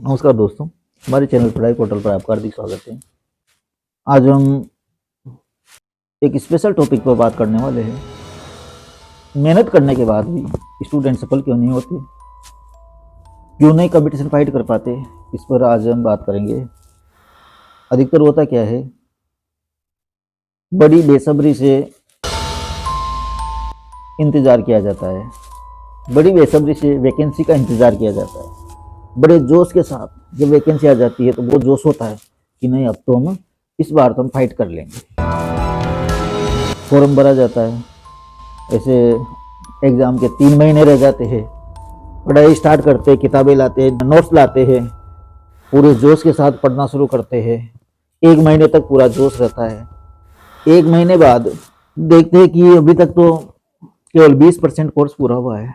नमस्कार दोस्तों, हमारे चैनल पढ़ाई पोर्टल पर आपका हार्दिक स्वागत है। आज हम एक स्पेशल टॉपिक पर बात करने वाले हैं। मेहनत करने के बाद भी स्टूडेंट सफल क्यों नहीं होते, क्यों नहीं कंपटीशन फाइट कर पाते, इस पर आज हम बात करेंगे। अधिकतर होता क्या है, बड़ी बेसब्री से इंतज़ार किया जाता है, बड़ी बेसब्री से वैकेंसी का इंतज़ार किया जाता है। बड़े जोश के साथ जब वैकेंसी आ जाती है तो वो जोश होता है कि नहीं, अब तो हम इस बार तो हम फाइट कर लेंगे। फॉर्म भरा जाता है, ऐसे एग्ज़ाम के 3 महीने रह जाते हैं, पढ़ाई स्टार्ट करते हैं, किताबें लाते हैं, नोट्स लाते हैं, पूरे जोश के साथ पढ़ना शुरू करते हैं। 1 महीने तक पूरा जोश रहता है। 1 महीने बाद देखते हैं कि अभी तक तो केवल 20% कोर्स पूरा हुआ है।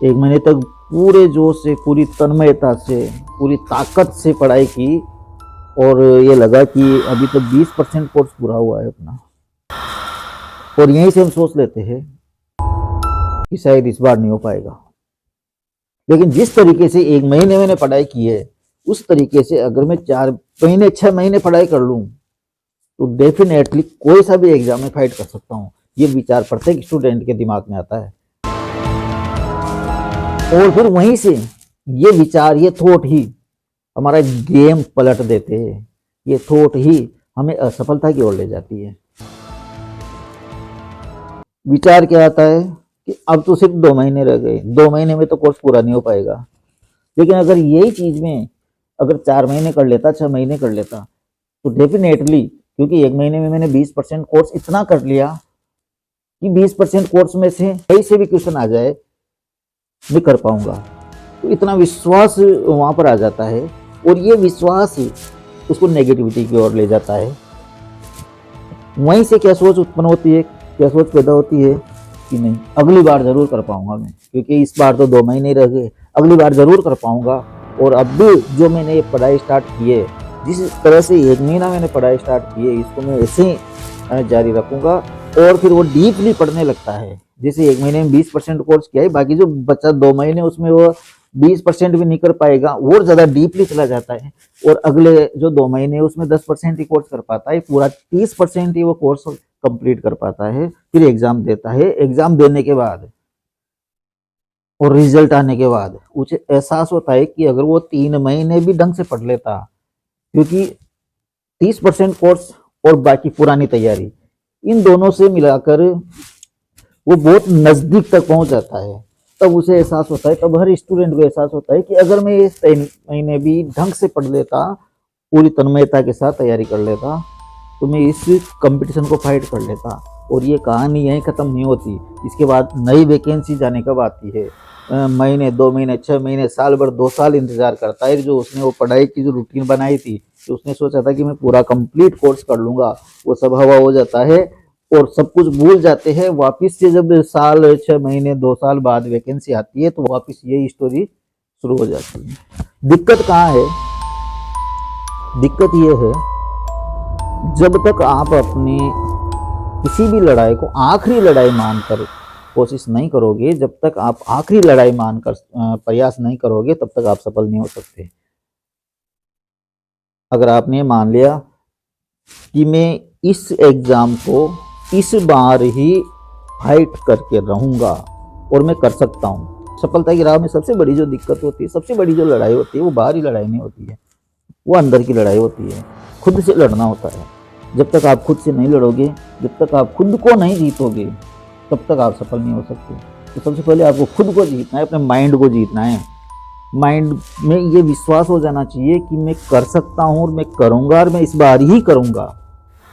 1 महीने तक पूरे जोश से, पूरी तन्मयता से, पूरी ताकत से पढ़ाई की और ये लगा कि अभी तो 20% कोर्स पूरा हुआ है अपना, और यहीं से हम सोच लेते हैं कि शायद इस बार नहीं हो पाएगा। लेकिन जिस तरीके से 1 महीने मैंने पढ़ाई की है, उस तरीके से अगर मैं 4 महीने 6 महीने पढ़ाई कर लूँ तो डेफिनेटली कोई सा भी एग्जाम में फाइट कर सकता हूँ। ये विचार प्रत्येक स्टूडेंट के दिमाग में आता है, और फिर वहीं से ये विचार, ये थॉट ही हमारा गेम पलट देते हैं। ये थॉट ही हमें असफलता की ओर ले जाती है। विचार क्या आता है कि अब तो सिर्फ 2 महीने रह गए, 2 महीने में तो कोर्स पूरा नहीं हो पाएगा। लेकिन अगर यही चीज में अगर 4 महीने कर लेता, 6 महीने कर लेता, तो डेफिनेटली, क्योंकि 1 महीने में मैंने 20% कोर्स इतना कर लिया कि 20% कोर्स में से कहीं से भी क्वेश्चन आ जाए मैं कर पाऊंगा, तो इतना विश्वास वहां पर आ जाता है। और ये विश्वास उसको नेगेटिविटी की ओर ले जाता है। वहीं से क्या सोच उत्पन्न होती है, क्या सोच पैदा होती है कि नहीं, अगली बार जरूर कर पाऊंगा मैं, क्योंकि इस बार तो 2 महीने रह गए, अगली बार जरूर कर पाऊंगा। और अब भी जो मैंने ये पढ़ाई स्टार्ट की है, जिस तरह से 1 महीना मैंने पढ़ाई स्टार्ट की है, इसको मैं ऐसे ही जारी रखूंगा। और फिर वो डीपली पढ़ने लगता है। जैसे 1 महीने में 20% कोर्स किया है, बाकी जो बच्चा 2 महीने उसमें वो 20% भी नहीं कर पाएगा, और ज्यादा डीपली चला जाता है। और अगले जो 2 महीने उसमें 10% ही कोर्स कर पाता है, पूरा 30% ही वो कोर्स कंप्लीट कर पाता है। फिर एग्जाम देता है। एग्जाम देने के बाद और रिजल्ट आने के बाद उसे एहसास होता है कि अगर वो 3 महीने भी ढंग से पढ़ लेता, क्योंकि 30% कोर्स और बाकी पुरानी तैयारी, इन दोनों से मिलाकर वो बहुत नजदीक तक पहुंच जाता है। तब उसे एहसास होता है, तब हर स्टूडेंट को एहसास होता है कि अगर मैं इस 3 महीने भी ढंग से पढ़ लेता, पूरी तन्मयता के साथ तैयारी कर लेता, तो मैं इस कंपटीशन को फाइट कर लेता। और ये कहानी यहीं ख़त्म नहीं होती। इसके बाद नई वैकेंसी जाने कब आती है, महीने, 2 महीने, 6 महीने, साल भर, 2 साल इंतजार करता है। जो उसने वो पढ़ाई की जो रूटीन बनाई थी, तो उसने सोचा था कि मैं पूरा कंप्लीट कोर्स कर लूँगा, वो सब हवा हो जाता है और सब कुछ भूल जाते हैं। वापिस से जब साल, 6 महीने, 2 साल बाद वैकेंसी आती है, तो वापिस यही स्टोरी शुरू हो जाती है। दिक्कत कहाँ है? दिक्कत ये है, जब तक आप अपनी किसी भी लड़ाई को आखिरी लड़ाई मानकर कोशिश नहीं करोगे, जब तक आप आखिरी लड़ाई मानकर प्रयास नहीं करोगे, तब तक आप सफल नहीं हो सकते। अगर आपने मान लिया कि मैं इस एग्जाम को इस बार ही फाइट करके रहूंगा और मैं कर सकता हूँ, सफलता की राह में सबसे बड़ी जो दिक्कत होती है, सबसे बड़ी जो लड़ाई होती है, वो बाहरी लड़ाई नहीं होती है, वो अंदर की लड़ाई होती है। खुद से लड़ना होता है। जब तक आप खुद से नहीं लड़ोगे, जब तक आप खुद को नहीं जीतोगे, तब तक आप सफल नहीं हो सकते। तो सबसे पहले आपको खुद को जीतना है, अपने माइंड को जीतना है। माइंड में ये विश्वास हो जाना चाहिए कि मैं कर सकता हूँ और मैं करूँगा, और मैं इस बार ही करूँगा,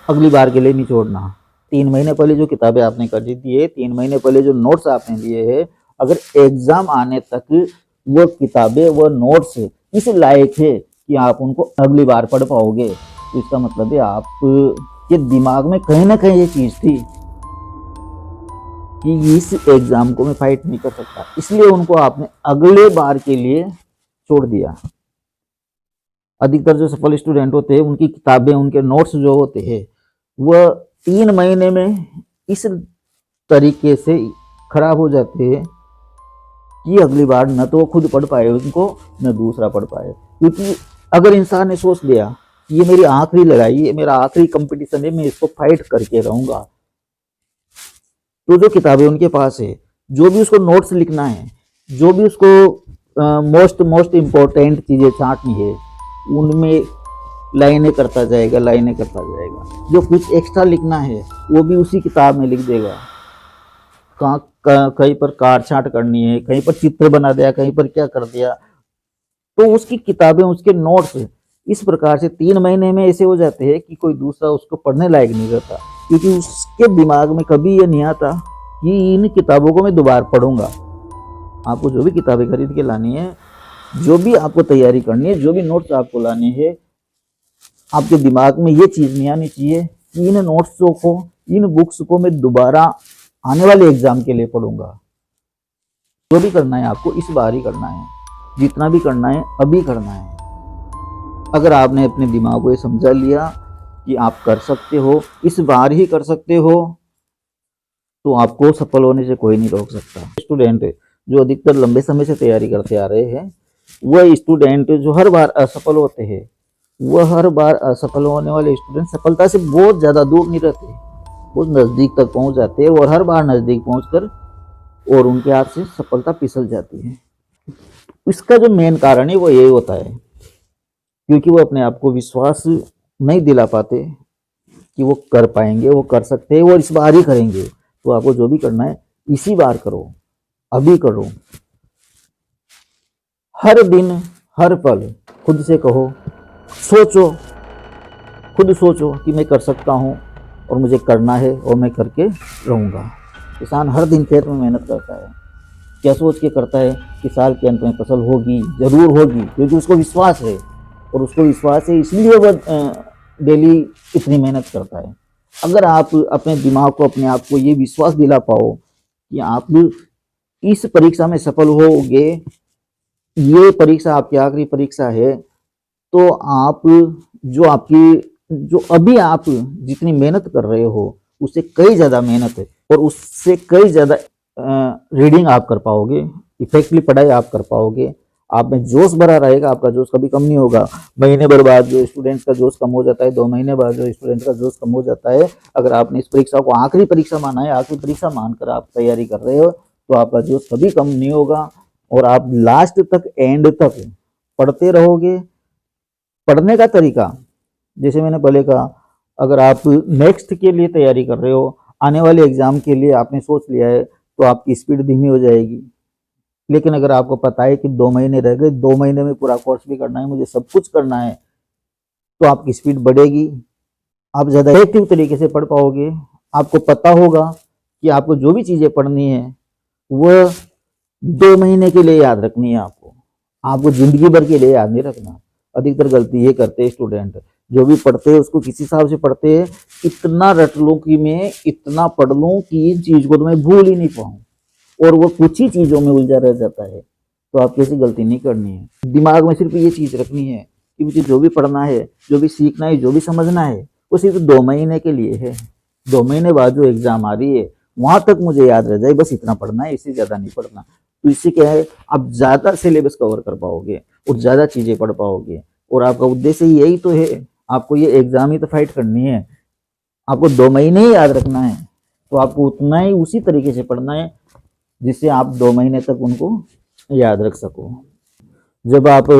अगली बार के लिए नहीं छोड़ना। 3 महीने पहले जो किताबें आपने कर दी है, 3 महीने पहले जो नोट्स आपने लिए हैं, अगर एग्जाम आने तक वो किताबें, वो नोट्स इस लायक है कि आप उनको अगली बार पढ़ पाओगे, तो इसका मतलब है आप के दिमाग में कहीं ना कहीं ये चीज थी कि इस एग्जाम को मैं फाइट नहीं कर सकता, इसलिए उनको आपने अगले बार के लिए छोड़ दिया। अधिकतर जो सफल स्टूडेंट होते हैं, उनकी किताबें, उनके नोट्स जो होते हैं, वह 3 महीने में इस तरीके से खराब हो जाते हैं कि अगली बार न तो वो खुद पढ़ पाए उनको, न दूसरा पढ़ पाए। क्योंकि अगर इंसान ने सोच लिया कि ये मेरी आखिरी लड़ाई है, मेरा आखिरी कंपटीशन है, मैं इसको फाइट करके रहूंगा, तो जो किताबें उनके पास है, जो भी उसको नोट्स लिखना है, जो भी उसको मोस्ट इम्पोर्टेंट चीजें छांटनी है, उनमें लाइनें करता जाएगा, लाइनें करता जाएगा। जो कुछ एक्स्ट्रा लिखना है वो भी उसी किताब में लिख देगा। कहीं पर कार छांट करनी है, कहीं पर चित्र बना दिया, कहीं पर क्या कर दिया, तो उसकी किताबें, उसके नोट्स इस प्रकार से 3 महीने में ऐसे हो जाते हैं कि कोई दूसरा उसको पढ़ने लायक नहीं रहता। क्योंकि उसके दिमाग में कभी ये नहीं आता कि इन किताबों को मैं दोबारा पढ़ूंगा। आपको जो भी किताबें खरीद के लानी है, जो भी आपको तैयारी करनी है, जो भी नोट्स आपको लाने हैं, आपके दिमाग में ये चीज नहीं आनी चाहिए कि इन नोट्सों को, इन बुक्स को मैं दोबारा आने वाले एग्जाम के लिए पढ़ूंगा। जो भी करना है आपको इस बार ही करना है, जितना भी करना है अभी करना है। अगर आपने अपने दिमाग को ये समझा लिया कि आप कर सकते हो, इस बार ही कर सकते हो, तो आपको सफल होने से कोई नहीं रोक सकता। स्टूडेंट जो अधिकतर लंबे समय से तैयारी करते आ रहे हैं, वह स्टूडेंट जो हर बार असफल होते हैं, वह हर बार असफल होने वाले स्टूडेंट सफलता से बहुत ज़्यादा दूर नहीं रहते, बहुत नज़दीक तक पहुंच जाते हैं, और हर बार नज़दीक पहुंचकर और उनके हाथ से सफलता फिसल जाती है। इसका जो मेन कारण है वो यही होता है, क्योंकि वो अपने आप को विश्वास नहीं दिला पाते कि वो कर पाएंगे, वो कर सकते हैं, वो इस बार ही करेंगे। तो आपको जो भी करना है इसी बार करो, अभी करो। हर दिन, हर पल खुद से कहो, सोचो, खुद सोचो कि मैं कर सकता हूँ और मुझे करना है और मैं करके रहूँगा। किसान हर दिन खेत में मेहनत करता है, क्या सोच के करता है कि साल के अंत में फसल होगी, जरूर होगी, क्योंकि उसको विश्वास है, और उसको विश्वास है इसलिए वह डेली इतनी मेहनत करता है। अगर आप अपने दिमाग को, अपने आप को ये विश्वास दिला पाओ कि आप इस परीक्षा में सफल होगे, ये परीक्षा आपकी आखिरी परीक्षा है, तो आप जो अभी आप जितनी मेहनत कर रहे हो, उससे कई ज़्यादा मेहनत है, और उससे कई ज़्यादा रीडिंग आप कर पाओगे, इफेक्टिवली पढ़ाई आप कर पाओगे, आप में जोश भरा रहेगा, आपका जोश कभी कम नहीं होगा। महीने भर बाद जो स्टूडेंट्स का जोश कम हो जाता है, 2 महीने बाद जो स्टूडेंट्स का जोश कम हो जाता है, अगर आपने इस परीक्षा को आखिरी परीक्षा माना है, आखिरी परीक्षा मानकर आप तैयारी कर रहे हो, तो आपका जोश कभी कम नहीं होगा, और आप लास्ट तक, एंड तक पढ़ते रहोगे। पढ़ने का तरीका, जैसे मैंने पहले कहा, अगर आप नेक्स्ट के लिए तैयारी कर रहे हो, आने वाले एग्जाम के लिए आपने सोच लिया है, तो आपकी स्पीड धीमी हो जाएगी। लेकिन अगर आपको पता है कि 2 महीने रह गए, 2 महीने में पूरा कोर्स भी करना है, मुझे सब कुछ करना है, तो आपकी स्पीड बढ़ेगी, आप ज़्यादा इफेक्टिव तरीके से पढ़ पाओगे। आपको पता होगा कि आपको जो भी चीज़ें पढ़नी है वह 2 महीने के लिए याद रखनी है, आपको जिंदगी भर के लिए याद नहीं रखना। अधिकतर गलती ये करते हैं स्टूडेंट, जो भी पढ़ते हैं उसको किसी हिसाब से पढ़ते हैं, इतना रट लूं कि मैं इतना पढ़ लूं कि इस चीज़ को तो मैं भूल ही नहीं पाऊँ, और वो कुछ ही चीज़ों में उलझा रह जाता है। तो आपको ऐसी गलती नहीं करनी है। दिमाग में सिर्फ ये चीज़ रखनी है कि मुझे जो भी पढ़ना है, जो भी सीखना है, जो भी समझना है, वो सिर्फ 2 महीने के लिए है। 2 महीने बाद जो एग्जाम आ रही है वहां तक मुझे याद रह जाए, बस इतना पढ़ना है, इससे ज़्यादा नहीं पढ़ना। तो इससे क्या है, आप ज़्यादा सिलेबस कवर कर पाओगे और ज़्यादा चीज़ें पढ़ पाओगे, और आपका उद्देश्य यही तो है, आपको ये एग्जाम ही तो फाइट करनी है, आपको 2 महीने ही याद रखना है, तो आपको उतना ही उसी तरीके से पढ़ना है जिससे आप 2 महीने तक उनको याद रख सको। जब आप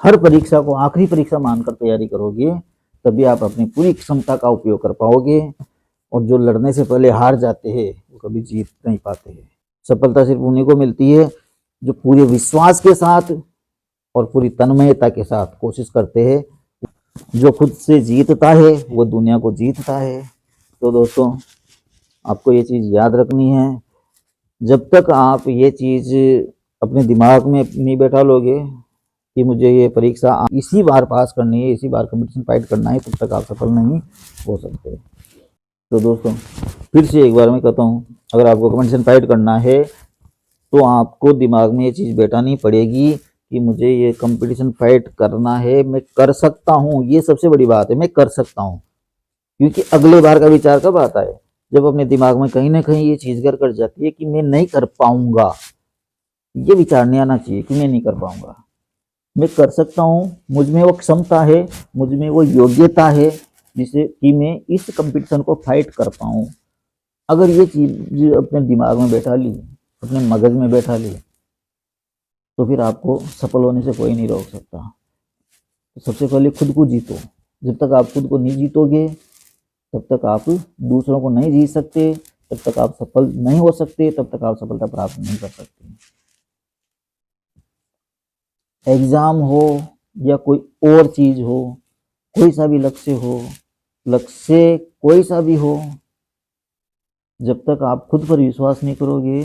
हर परीक्षा को आखिरी परीक्षा मानकर तैयारी करोगे, तभी आप अपनी पूरी क्षमता का उपयोग कर पाओगे, और जो लड़ने से पहले हार जाते हैं वो कभी जीत नहीं पाते हैं। सफलता सिर्फ उन्हीं को मिलती है जो पूरे विश्वास के साथ और पूरी तन्मयता के साथ कोशिश करते हैं। जो खुद से जीतता है वो दुनिया को जीतता है। तो दोस्तों, आपको ये चीज़ याद रखनी है। जब तक आप ये चीज़ अपने दिमाग में नहीं बैठा लोगे कि मुझे ये परीक्षा इसी बार पास करनी है, इसी बार कंपटीशन फाइट करना है, तब तक आप सफल नहीं हो सकते। तो दोस्तों, फिर से एक बार मैं कहता हूँ, अगर आपको कंपटीशन फाइट करना है तो आपको दिमाग में ये चीज़ बैठानी पड़ेगी कि मुझे ये कंपटीशन फाइट करना है, मैं कर सकता हूँ। ये सबसे बड़ी बात है, मैं कर सकता हूँ। क्योंकि अगले बार का विचार कब आता है, जब अपने दिमाग में कहीं ना कहीं ये चीज़ घर कर जाती है कि मैं नहीं कर पाऊंगा, ये विचार नहीं आना चाहिए कि मैं नहीं कर पाऊंगा। मैं कर सकता हूँ, मुझ में वो क्षमता है, मुझ में वो योग्यता है जिससे कि मैं इस कंपटीशन को फाइट कर पाऊँ। अगर ये चीज अपने दिमाग में बैठा ली, अपने मगज में बैठा ली, तो फिर आपको सफल होने से कोई नहीं रोक सकता। तो सबसे पहले खुद को जीतो। जब तक आप खुद को नहीं जीतोगे तब तक आप दूसरों को नहीं जीत सकते, तब तक आप सफल नहीं हो सकते, तब तक आप सफलता प्राप्त नहीं कर सकते। एग्जाम हो या कोई और चीज हो, कोई सा भी लक्ष्य हो, लक्ष्य कोई सा भी हो, जब तक आप खुद पर विश्वास नहीं करोगे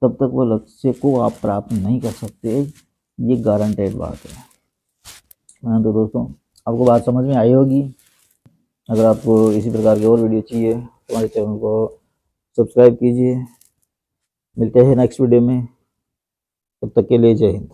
तब तक वो लक्ष्य को आप प्राप्त नहीं कर सकते। ये गारंटेड बात है। हाँ तो दोस्तों, आपको बात समझ में आई होगी। अगर आपको इसी प्रकार की और वीडियो चाहिए तो हमारे चैनल को सब्सक्राइब कीजिए। मिलते हैं नेक्स्ट वीडियो में, तब तक के लिए जय हिंद।